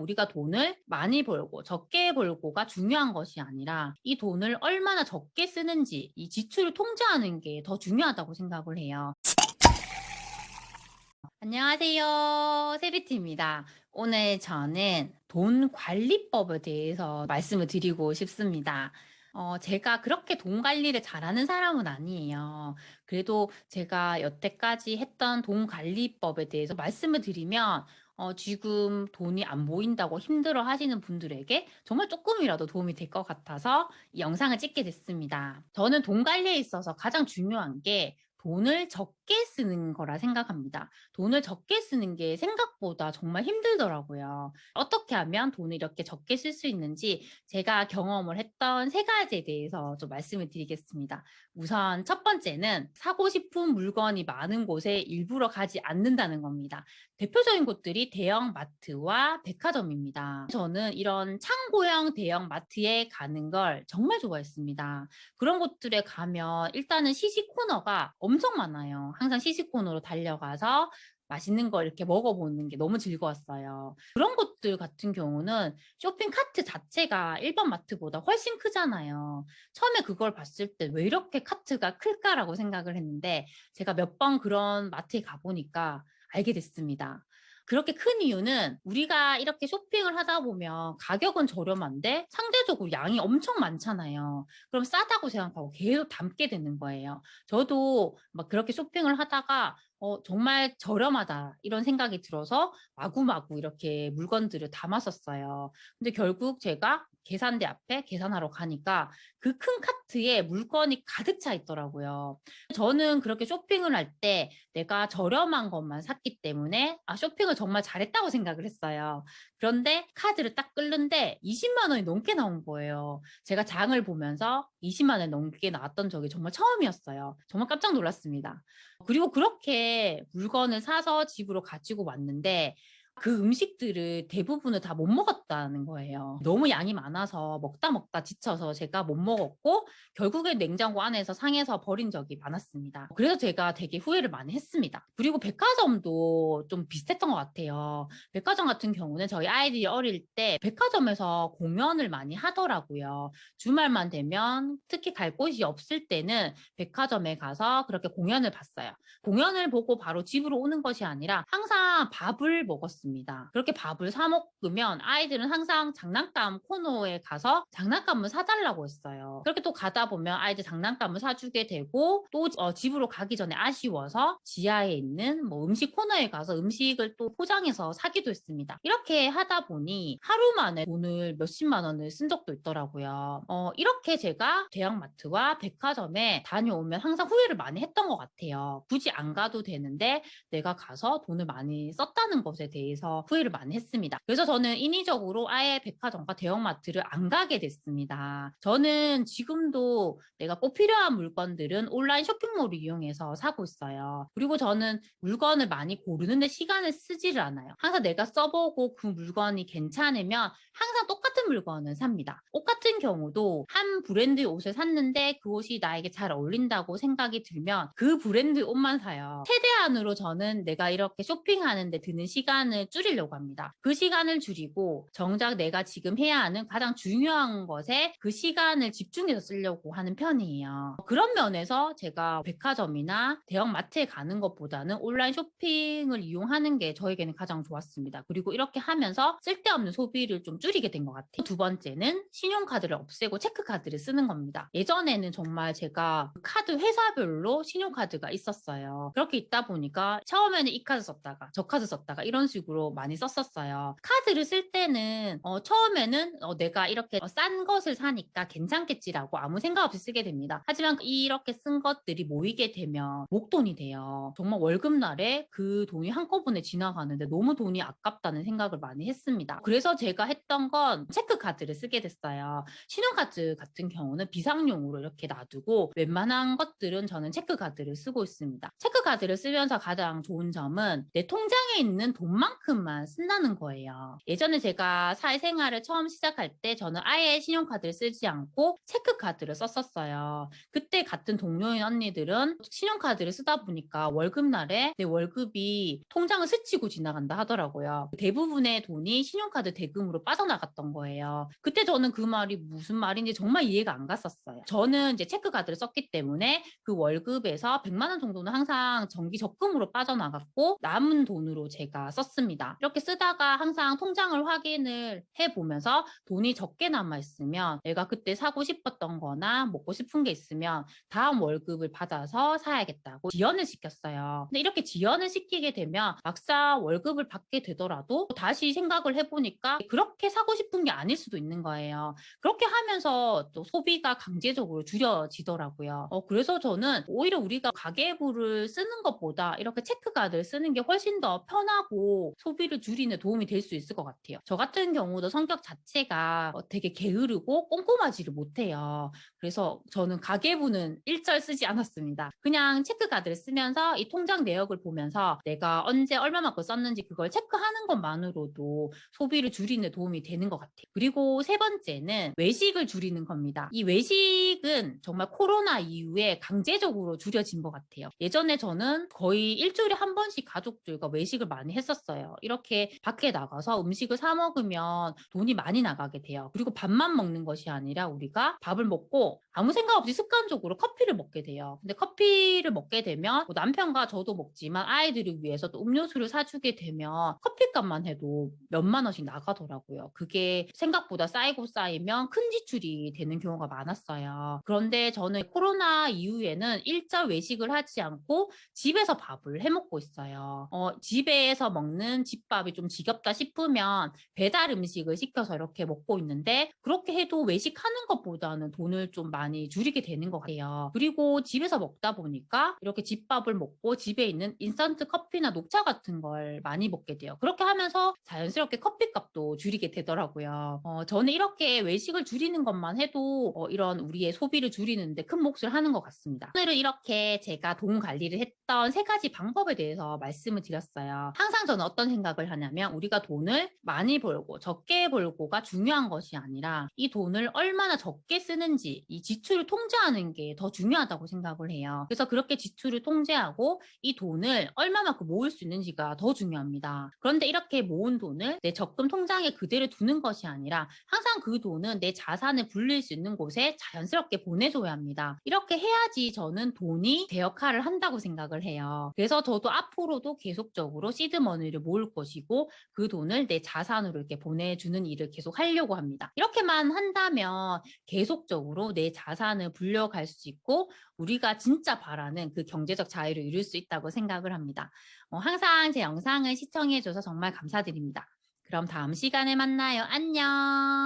우리가 돈을 많이 벌고 적게 벌고가 중요한 것이 아니라 이 돈을 얼마나 적게 쓰는지 이 지출을 통제하는 게 더 중요하다고 생각을 해요. 안녕하세요. 세리티입니다. 오늘 저는 돈 관리법에 대해서 말씀을 드리고 싶습니다. 제가 그렇게 돈 관리를 잘하는 사람은 아니에요. 그래도 제가 여태까지 했던 돈 관리법에 대해서 말씀을 드리면 지금 돈이 안 보인다고 힘들어 하시는 분들에게 정말 조금이라도 도움이 될 것 같아서 이 영상을 찍게 됐습니다. 저는 돈 관리에 있어서 가장 중요한 게 돈을 적게 쓰는 거라 생각합니다. 돈을 적게 쓰는 게 생각보다 정말 힘들더라고요. 어떻게 하면 돈을 이렇게 적게 쓸 수 있는지 제가 경험을 했던 세 가지에 대해서 좀 말씀을 드리겠습니다. 우선 첫 번째는 사고 싶은 물건이 많은 곳에 일부러 가지 않는다는 겁니다. 대표적인 곳들이 대형 마트와 백화점입니다. 저는 이런 창고형 대형 마트에 가는 걸 정말 좋아했습니다. 그런 곳들에 가면 일단은 시식 코너가 엄청 많아요. 항상 시식 코너로 달려가서 맛있는 거 이렇게 먹어보는 게 너무 즐거웠어요. 그런 곳들 같은 경우는 쇼핑 카트 자체가 일반 마트보다 훨씬 크잖아요. 처음에 그걸 봤을 때 왜 이렇게 카트가 클까라고 생각을 했는데 제가 몇 번 그런 마트에 가보니까 알게 됐습니다. 그렇게 큰 이유는 우리가 이렇게 쇼핑을 하다 보면 가격은 저렴한데 상대적으로 양이 엄청 많잖아요. 그럼 싸다고 생각하고 계속 담게 되는 거예요. 저도 막 그렇게 쇼핑을 하다가 정말 저렴하다 이런 생각이 들어서 마구마구 이렇게 물건들을 담았었어요. 근데 결국 제가 계산대 앞에 계산하러 가니까 그 큰 카트에 물건이 가득 차 있더라고요. 저는 그렇게 쇼핑을 할 때 내가 저렴한 것만 샀기 때문에 쇼핑을 정말 잘했다고 생각을 했어요. 그런데 카드를 딱 끌는데 20만 원이 넘게 나온 거예요. 제가 장을 보면서 20만 원 넘게 나왔던 적이 정말 처음이었어요. 정말 깜짝 놀랐습니다. 그리고 그렇게 물건을 사서 집으로 가지고 왔는데 그 음식들을 대부분을 다 못 먹었다는 거예요. 너무 양이 많아서 먹다 지쳐서 제가 못 먹었고 결국엔 냉장고 안에서 상해서 버린 적이 많았습니다. 그래서 제가 되게 후회를 많이 했습니다. 그리고 백화점도 좀 비슷했던 것 같아요. 백화점 같은 경우는 저희 아이들이 어릴 때 백화점에서 공연을 많이 하더라고요. 주말만 되면 특히 갈 곳이 없을 때는 백화점에 가서 그렇게 공연을 봤어요. 공연을 보고 바로 집으로 오는 것이 아니라 항상 밥을 먹었습니다. 그렇게 밥을 사 먹으면 아이들은 항상 장난감 코너에 가서 장난감을 사달라고 했어요. 그렇게 또 가다 보면 아이들 장난감을 사주게 되고 또 집으로 가기 전에 아쉬워서 지하에 있는 뭐 음식 코너에 가서 음식을 또 포장해서 사기도 했습니다. 이렇게 하다 보니 하루 만에 돈을 몇십만 원을 쓴 적도 있더라고요. 이렇게 제가 대형마트와 백화점에 다녀오면 항상 후회를 많이 했던 것 같아요. 굳이 안 가도 되는데 내가 가서 돈을 많이 썼다는 것에 대해서 후회를 많이 했습니다. 그래서 저는 인위적으로 아예 백화점과 대형마트를 안 가게 됐습니다. 저는 지금도 내가 꼭 필요한 물건들은 온라인 쇼핑몰을 이용해서 사고 있어요. 그리고 저는 물건을 많이 고르는데 시간을 쓰지를 않아요. 항상 내가 써보고 그 물건이 괜찮으면 항상 똑같은 물건을 삽니다. 옷 같은 경우도 한 브랜드의 옷을 샀는데 그 옷이 나에게 잘 어울린다고 생각이 들면 그 브랜드 옷만 사요. 최대한으로 저는 내가 이렇게 쇼핑하는데 드는 시간을 줄이려고 합니다. 그 시간을 줄이고 정작 내가 지금 해야 하는 가장 중요한 것에 그 시간을 집중해서 쓰려고 하는 편이에요. 그런 면에서 제가 백화점이나 대형 마트에 가는 것보다는 온라인 쇼핑을 이용하는 게 저에게는 가장 좋았습니다. 그리고 이렇게 하면서 쓸데없는 소비를 좀 줄이게 된 것 같아요. 두 번째는 신용카드를 없애고 체크카드를 쓰는 겁니다. 예전에는 정말 제가 카드 회사별로 신용카드가 있었어요. 그렇게 있다 보니까 처음에는 이 카드 썼다가 저 카드 썼다가 이런 식으로 많이 썼었어요. 카드를 쓸 때는 처음에는 내가 이렇게 싼 것을 사니까 괜찮겠지라고 아무 생각 없이 쓰게 됩니다. 하지만 이렇게 쓴 것들이 모이게 되면 목돈이 돼요. 정말 월급날에 그 돈이 한꺼번에 지나가는데 너무 돈이 아깝다는 생각을 많이 했습니다. 그래서 제가 했던 건 체크카드를 쓰게 됐어요. 신용카드 같은 경우는 비상용으로 이렇게 놔두고 웬만한 것들은 저는 체크카드를 쓰고 있습니다. 체크카드를 쓰면서 가장 좋은 점은 내 통장에 있는 돈만큼만 쓴다는 거예요. 예전에 제가 사회생활을 처음 시작할 때 저는 아예 신용카드를 쓰지 않고 체크카드를 썼었어요. 그때 같은 동료인 언니들은 신용카드를 쓰다 보니까 월급날에 내 월급이 통장을 스치고 지나간다 하더라고요. 대부분의 돈이 신용카드 대금으로 빠져나갔던 거예요. 그때 저는 그 말이 무슨 말인지 정말 이해가 안 갔었어요. 저는 이제 체크카드를 썼기 때문에 그 월급에서 100만 원 정도는 항상 정기 적금으로 빠져나갔고 남은 돈으로 제가 썼습니다. 이렇게 쓰다가 항상 통장을 확인을 해보면서 돈이 적게 남아있으면 내가 그때 사고 싶었던 거나 먹고 싶은 게 있으면 다음 월급을 받아서 사야겠다고 지연을 시켰어요. 근데 이렇게 지연을 시키게 되면 막상 월급을 받게 되더라도 다시 생각을 해보니까 그렇게 사고 싶은 게 아닐 수도 있는 거예요. 그렇게 하면서 또 소비가 강제적으로 줄여지더라고요. 그래서 저는 오히려 우리가 가계부를 쓰는 것보다 이렇게 체크카드를 쓰는 게 훨씬 더 편하고 소비를 줄이는 도움이 될 수 있을 것 같아요. 저 같은 경우도 성격 자체가 되게 게으르고 꼼꼼하지를 못해요. 그래서 저는 가계부는 일절 쓰지 않았습니다. 그냥 체크카드를 쓰면서 이 통장 내역을 보면서 내가 언제 얼마만큼 썼는지 그걸 체크하는 것만으로도 소비를 줄이는 데 도움이 되는 것 같아요. 그리고 세 번째는 외식을 줄이는 겁니다. 이 외식은 정말 코로나 이후에 강제적으로 줄여진 것 같아요. 예전에 저는 거의 일주일에 한 번씩 가족들과 외식을 많이 했었어요. 이렇게 밖에 나가서 음식을 사 먹으면 돈이 많이 나가게 돼요. 그리고 밥만 먹는 것이 아니라 우리가 밥을 먹고 아무 생각 없이 습관적으로 커피를 먹게 돼요. 근데 커피를 먹게 되면 뭐 남편과 저도 먹지만 아이들을 위해서 또 음료수를 사주게 되면 커피값만 해도 몇만 원씩 나가더라고요. 그게 생각보다 쌓이고 쌓이면 큰 지출이 되는 경우가 많았어요. 그런데 저는 코로나 이후에는 일절 외식을 하지 않고 집에서 밥을 해 먹고 있어요. 집에서 먹는 집밥이 좀 지겹다 싶으면 배달 음식을 시켜서 이렇게 먹고 있는데 그렇게 해도 외식하는 것보다는 돈을 좀 많이 줄이게 되는 것 같아요. 그리고 집에서 먹다 보니까 이렇게 집밥을 먹고 집에 있는 인스턴트 커피나 녹차 같은 걸 많이 먹게 돼요. 그렇게 하면서 자연스럽게 커피값도 줄이게 되더라고요. 저는 이렇게 외식을 줄이는 것만 해도 이런 우리의 소비를 줄이는데 큰 몫을 하는 것 같습니다. 오늘은 이렇게 제가 돈 관리를 했던 세 가지 방법에 대해서 말씀을 드렸어요. 항상 저는 어떤 생각을 하냐면 우리가 돈을 많이 벌고 적게 벌고가 중요한 것이 아니라 이 돈을 얼마나 적게 쓰는지 이 지출을 통제하는 게 더 중요하다고 생각을 해요. 그래서 그렇게 지출을 통제하고 이 돈을 얼마만큼 모을 수 있는지가 더 중요합니다. 그런데 이렇게 모은 돈을 내 적금 통장에 그대로 두는 것이 아니라 항상 그 돈은 내 자산을 불릴 수 있는 곳에 자연스럽게 보내줘야 합니다. 이렇게 해야지 저는 돈이 제 역할을 한다고 생각을 해요. 그래서 저도 앞으로도 계속적으로 시드머니를 모을 것이고 그 돈을 내 자산으로 이렇게 보내주는 일을 계속 하려고 합니다. 이렇게만 한다면 계속적으로 내 자산을 불려갈 수 있고 우리가 진짜 바라는 그 경제적 자유를 이룰 수 있다고 생각을 합니다. 항상 제 영상을 시청해줘서 정말 감사드립니다. 그럼 다음 시간에 만나요. 안녕.